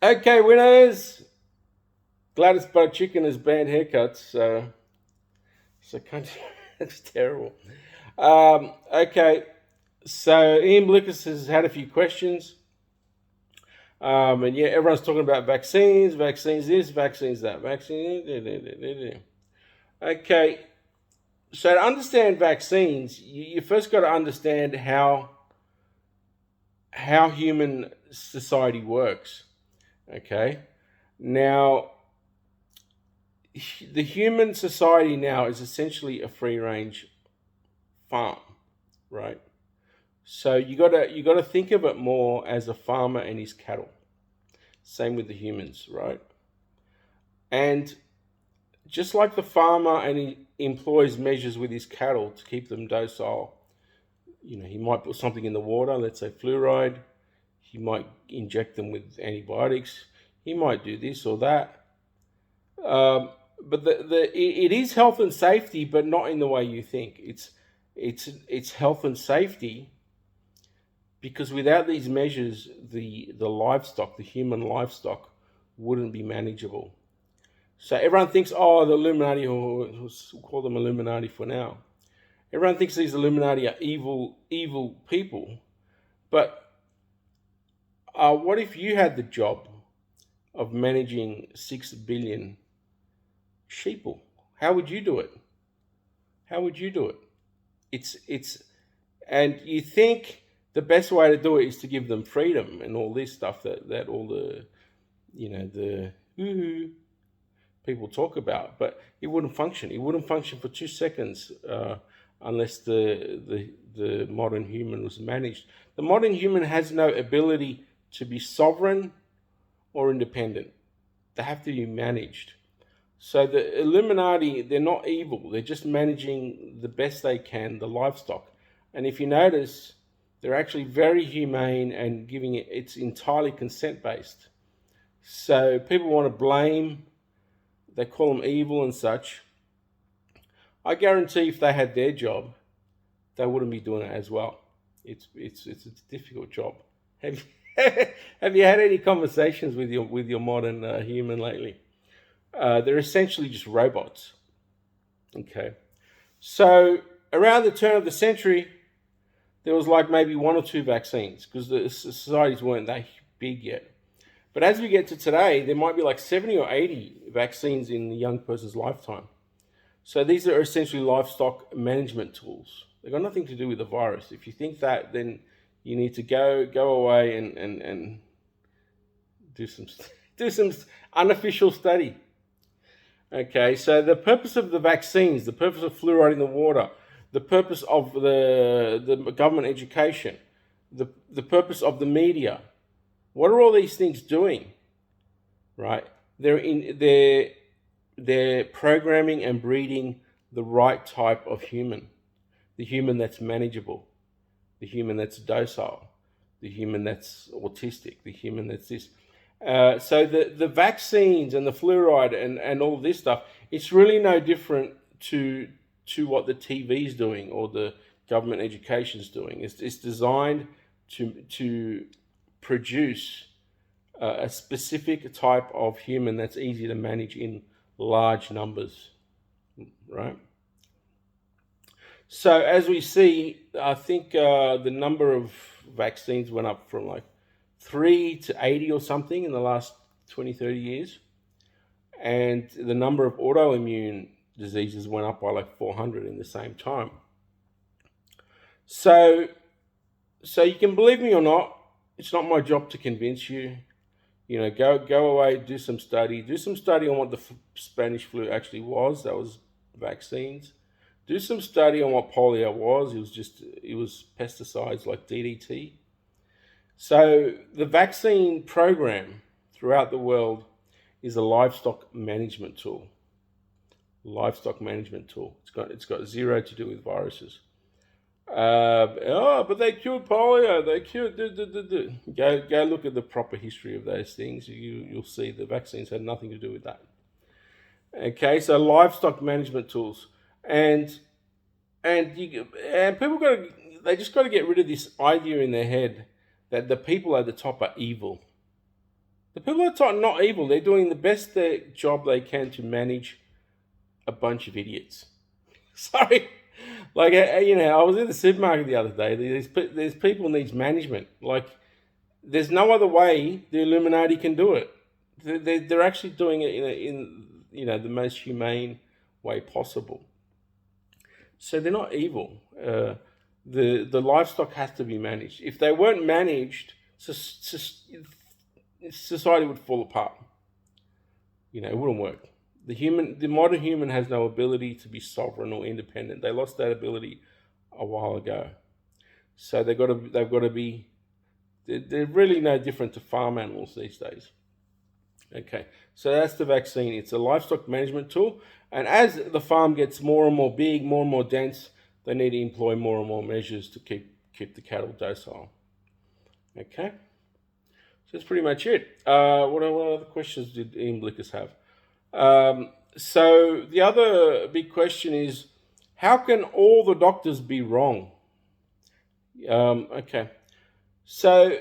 Okay, winners. Gladys Butter Chicken has banned haircuts, so can't. That's terrible. Okay, so Ian Lucas has had a few questions, and yeah, everyone's talking about vaccines, vaccines this, vaccines that, vaccines. Okay, so to understand vaccines, you first got to understand how human society works. Okay, now the human society now is essentially a free range farm, right? So you gotta think of it more as a farmer and his cattle. Same with the humans, right? And just like the farmer and he employs measures with his cattle to keep them docile, he might put something in the water, let's say fluoride. He might inject them with antibiotics. He might do this or that. But it is health and safety, but not in the way you think. It's health and safety because without these measures, the livestock, the human livestock, wouldn't be manageable. So everyone thinks, oh, the Illuminati, or we'll call them Illuminati for now. Everyone thinks these Illuminati are evil people. But what if you had the job of managing 6 billion sheeple? How would you do it? How would you do it? It's and you think the best way to do it is to give them freedom and all this stuff that all the the people talk about, but it wouldn't function. It wouldn't function for 2 seconds unless the modern human was managed. The modern human has no ability to be sovereign or independent. They have to be managed. So the Illuminati, they're not evil. They're just managing the best they can the livestock. And if you notice, they're actually very humane and giving it's entirely consent based. So people want to blame, they call them evil and such. I guarantee if they had their job, they wouldn't be doing it as well. It's a difficult job. Have you, have you had any conversations with your modern human lately? They're essentially just robots. Okay, so around the turn of the century, there was like maybe one or two vaccines because the societies weren't that big yet. But as we get to today, there might be like 70 or 80 vaccines in the young person's lifetime. So these are essentially livestock management tools. They've got nothing to do with the virus. If you think that, then you need to go away and do some do some unofficial study. Okay, so the purpose of the vaccines, the purpose of fluoride in the water, the purpose of the government education, the purpose of the media. What are all these things doing? Right? They're programming and breeding the right type of human, the human that's manageable, the human that's docile, the human that's autistic, the human that's this. So the vaccines and the fluoride and all this stuff, it's really no different to what the TV is doing or the government education is doing. It's designed to produce a specific type of human that's easy to manage in large numbers, right? So as we see, I think the number of vaccines went up from like 3 to 80 or something in the last 20, 30 years. And the number of autoimmune diseases went up by like 400 in the same time. So you can believe me or not, it's not my job to convince you. Go away, do some study on what the Spanish flu actually was. That was vaccines. Do some study on what polio was. It was pesticides like DDT. So the vaccine program throughout the world is a livestock management tool. It's got zero to do with viruses. But they cured polio. They cured. Go look at the proper history of those things. You'll see the vaccines had nothing to do with that. Okay, so livestock management tools, and people they just got to get rid of this idea in their head that the people at the top are evil. The people at the top are not evil. They're doing the best job they can to manage a bunch of idiots. Sorry. Like, I was in the supermarket the other day. There's people needs management. Like, there's no other way the Illuminati can do it. They're actually doing it in the most humane way possible. So they're not evil. The livestock has to be managed. If they weren't managed, society would fall apart. It wouldn't work. The modern human has no ability to be sovereign or independent. They lost that ability a while ago. So they've got to be. They're really no different to farm animals these days. Okay, so that's the vaccine. It's a livestock management tool, and as the farm gets more and more big, more and more dense, they need to employ more and more measures to keep the cattle docile. Okay, so that's pretty much it. What other questions did Ian Blickers have? So the other big question is, how can all the doctors be wrong? Okay, so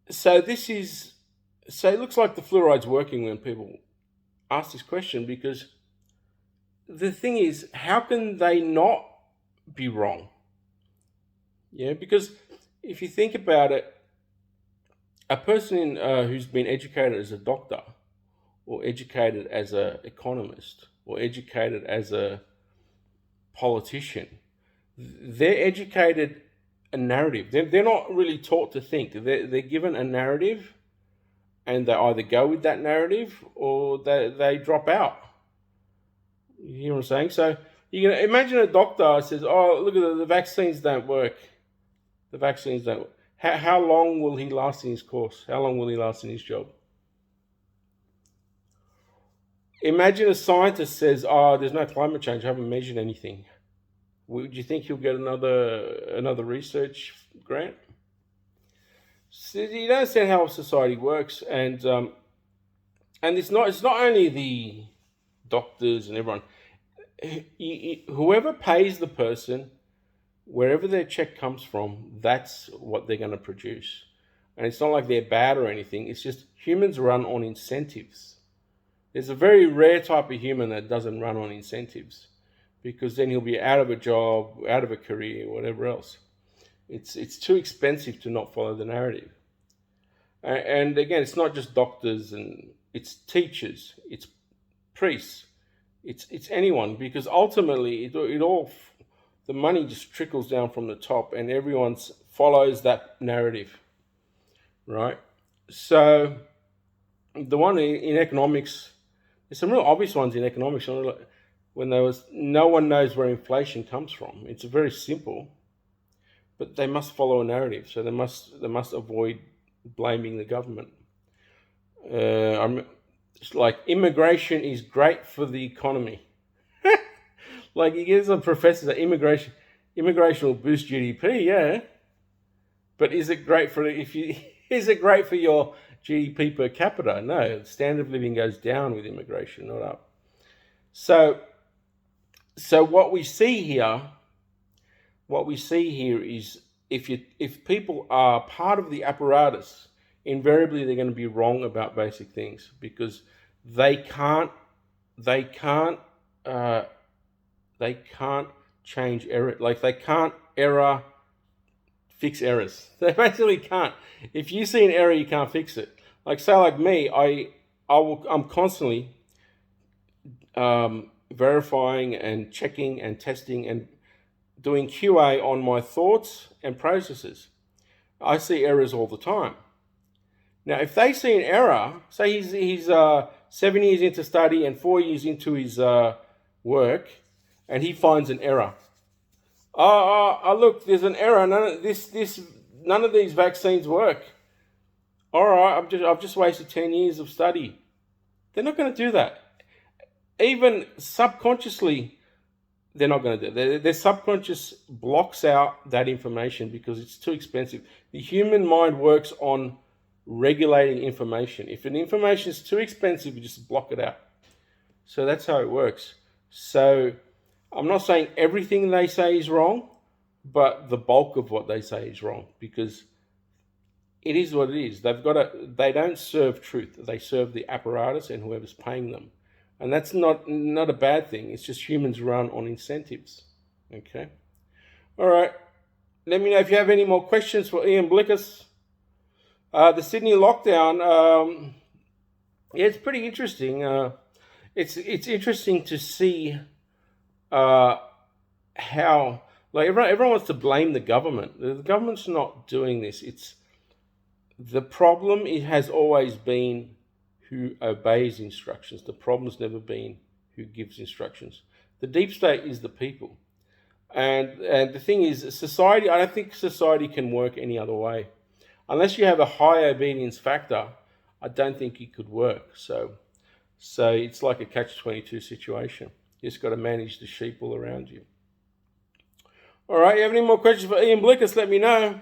this is. So it looks like the fluoride's working when people ask this question, because the thing is, how can they not be wrong? Yeah, because if you think about it, a person who's been educated as a doctor, or educated as an economist, or educated as a politician, they're educated a narrative. They're not really taught to think. They're given a narrative, and they either go with that narrative or they drop out. You hear what I'm saying? So you can imagine a doctor says, "Oh, look at the vaccines don't work. The vaccines don't work." How long will he last in his course? How long will he last in his job? Imagine a scientist says, "Oh, there's no climate change. I haven't measured anything." Would you think he'll get another research grant? So you don't understand how society works, and it's not only the doctors and everyone. Whoever pays the person, wherever their check comes from, that's what they're going to produce. And it's not like they're bad or anything. It's just humans run on incentives. There's a very rare type of human that doesn't run on incentives, because then he'll be out of a job, out of a career, whatever else. It's too expensive to not follow the narrative. And again, it's not just doctors, and it's teachers, it's priests, it's anyone, because ultimately it all, the money just trickles down from the top, and everyone follows that narrative, right? So the one in economics, there's some real obvious ones in economics. When no one knows where inflation comes from. It's very simple, but they must follow a narrative, so they must avoid blaming the government. It's like, immigration is great for the economy. Like, you get some professors that immigration will boost GDP, yeah. But is it great for is it great for your GDP per capita? No, the standard of living goes down with immigration, not up. So what we see here is, if people are part of the apparatus, invariably they're going to be wrong about basic things, because they can't change error. Like, they can't fix errors. They basically can't. If you see an error, you can't fix it. Like, say, like me, I'm constantly verifying and checking and testing and doing QA on my thoughts and processes. I see errors all the time. Now, if they see an error, say he's 7 years into study and 4 years into his work, and he finds an error. Look, there's an error. None of these vaccines work. All right, I've just wasted 10 years of study. They're not going to do that. Even subconsciously, they're not going to do it. Their subconscious blocks out that information because it's too expensive. The human mind works on regulating information. If an information is too expensive, you just block it out. So that's how it works. So I'm not saying everything they say is wrong, but the bulk of what they say is wrong, because it is what it is. They don't serve truth. They serve the apparatus and whoever's paying them. And that's not a bad thing. It's just humans run on incentives. Okay. All right. Let me know if you have any more questions for Ian Blickus. The Sydney lockdown, yeah, it's pretty interesting. It's interesting to see how, like, everyone wants to blame the government. The government's not doing this. It's the problem. It has always been who obeys instructions. The problem's never been who gives instructions. The deep state is the people. And the thing is, society, I don't think society can work any other way. Unless you have a high obedience factor, I don't think it could work. So it's like a catch-22 situation. You just got to manage the sheep all around you. All right, you have any more questions for Ian Blickus, let me know.